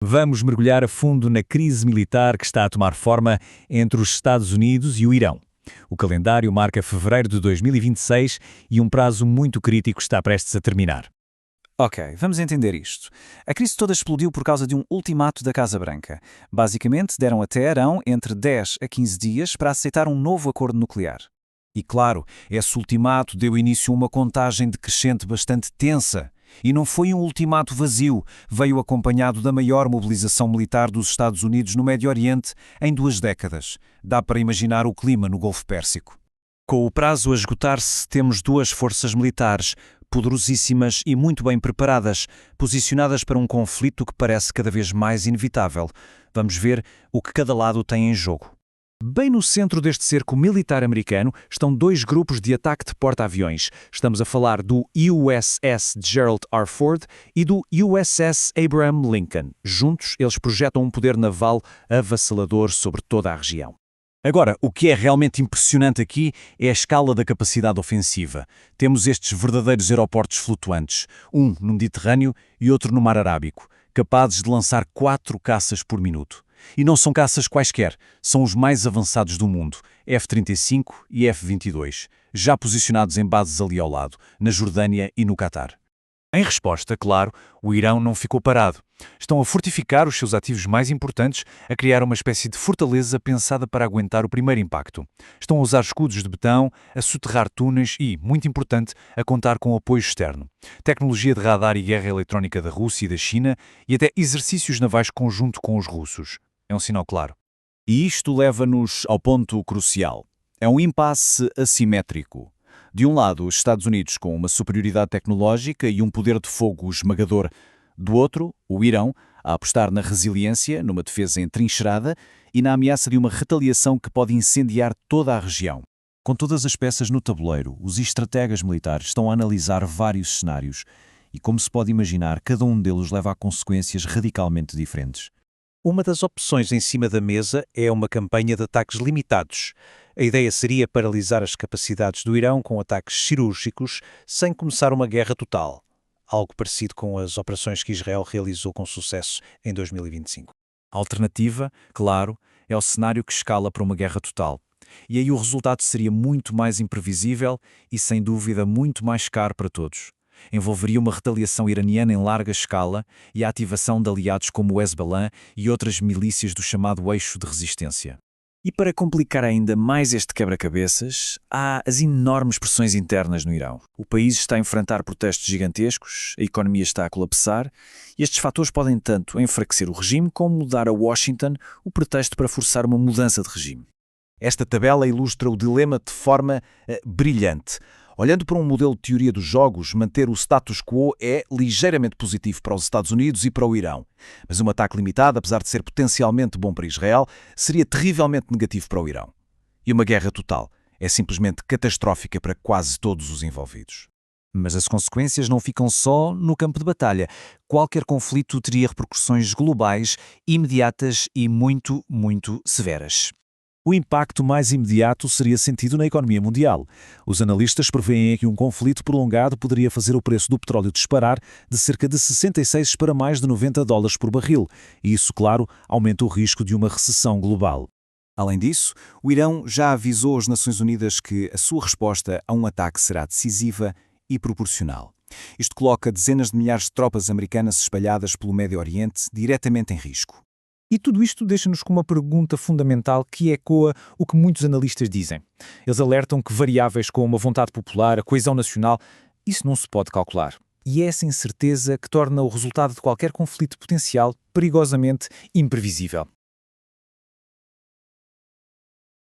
Vamos mergulhar a fundo na crise militar que está a tomar forma entre os Estados Unidos e o Irão. O calendário marca fevereiro de 2026 e um prazo muito crítico está prestes a terminar. Ok, vamos entender isto. A crise toda explodiu por causa de um ultimato da Casa Branca. Basicamente, deram até Arão entre 10 a 15 dias para aceitar um novo acordo nuclear. E claro, esse ultimato deu início a uma contagem decrescente bastante tensa. E não foi um ultimato vazio, veio acompanhado da maior mobilização militar dos Estados Unidos no Médio Oriente em 2 décadas. Dá para imaginar o clima no Golfo Pérsico. Com o prazo a esgotar-se, temos 2 forças militares, poderosíssimas e muito bem preparadas, posicionadas para um conflito que parece cada vez mais inevitável. Vamos ver o que cada lado tem em jogo. Bem no centro deste cerco militar americano estão 2 grupos de ataque de porta-aviões. Estamos a falar do USS Gerald R. Ford e do USS Abraham Lincoln. Juntos, eles projetam um poder naval avassalador sobre toda a região. Agora, o que é realmente impressionante aqui é a escala da capacidade ofensiva. Temos estes verdadeiros aeroportos flutuantes, um no Mediterrâneo e outro no Mar Arábico, capazes de lançar 4 caças por minuto. E não são caças quaisquer, são os mais avançados do mundo, F-35 e F-22, já posicionados em bases ali ao lado, na Jordânia e no Catar. Em resposta, claro, o Irão não ficou parado. Estão a fortificar os seus ativos mais importantes, a criar uma espécie de fortaleza pensada para aguentar o primeiro impacto. Estão a usar escudos de betão, a soterrar túneis e, muito importante, a contar com apoio externo. Tecnologia de radar e guerra eletrónica da Rússia e da China e até exercícios navais conjunto com os russos. É um sinal claro. E isto leva-nos ao ponto crucial. É um impasse assimétrico. De um lado, os Estados Unidos com uma superioridade tecnológica e um poder de fogo esmagador. Do outro, o Irão, a apostar na resiliência, numa defesa entrincheirada e na ameaça de uma retaliação que pode incendiar toda a região. Com todas as peças no tabuleiro, os estrategas militares estão a analisar vários cenários e, como se pode imaginar, cada um deles leva a consequências radicalmente diferentes. Uma das opções em cima da mesa é uma campanha de ataques limitados. A ideia seria paralisar as capacidades do Irão com ataques cirúrgicos sem começar uma guerra total. Algo parecido com as operações que Israel realizou com sucesso em 2025. A alternativa, claro, é o cenário que escala para uma guerra total. E aí o resultado seria muito mais imprevisível e, sem dúvida, muito mais caro para todos. Envolveria uma retaliação iraniana em larga escala e a ativação de aliados como o Hezbollah e outras milícias do chamado eixo de resistência. E para complicar ainda mais este quebra-cabeças, há as enormes pressões internas no Irão. O país está a enfrentar protestos gigantescos, a economia está a colapsar, e estes fatores podem tanto enfraquecer o regime como dar a Washington o pretexto para forçar uma mudança de regime. Esta tabela ilustra o dilema de forma brilhante. Olhando para um modelo de teoria dos jogos, manter o status quo é ligeiramente positivo para os Estados Unidos e para o Irão. Mas um ataque limitado, apesar de ser potencialmente bom para Israel, seria terrivelmente negativo para o Irão. E uma guerra total é simplesmente catastrófica para quase todos os envolvidos. Mas as consequências não ficam só no campo de batalha. Qualquer conflito teria repercussões globais, imediatas e muito, muito severas. O impacto mais imediato seria sentido na economia mundial. Os analistas prevêem que um conflito prolongado poderia fazer o preço do petróleo disparar de cerca de 66 para mais de $90 por barril. E isso, claro, aumenta o risco de uma recessão global. Além disso, o Irão já avisou as Nações Unidas que a sua resposta a um ataque será decisiva e proporcional. Isto coloca dezenas de milhares de tropas americanas espalhadas pelo Médio Oriente diretamente em risco. E tudo isto deixa-nos com uma pergunta fundamental que ecoa o que muitos analistas dizem. Eles alertam que variáveis como a vontade popular, a coesão nacional, isso não se pode calcular. E é essa incerteza que torna o resultado de qualquer conflito potencial perigosamente imprevisível.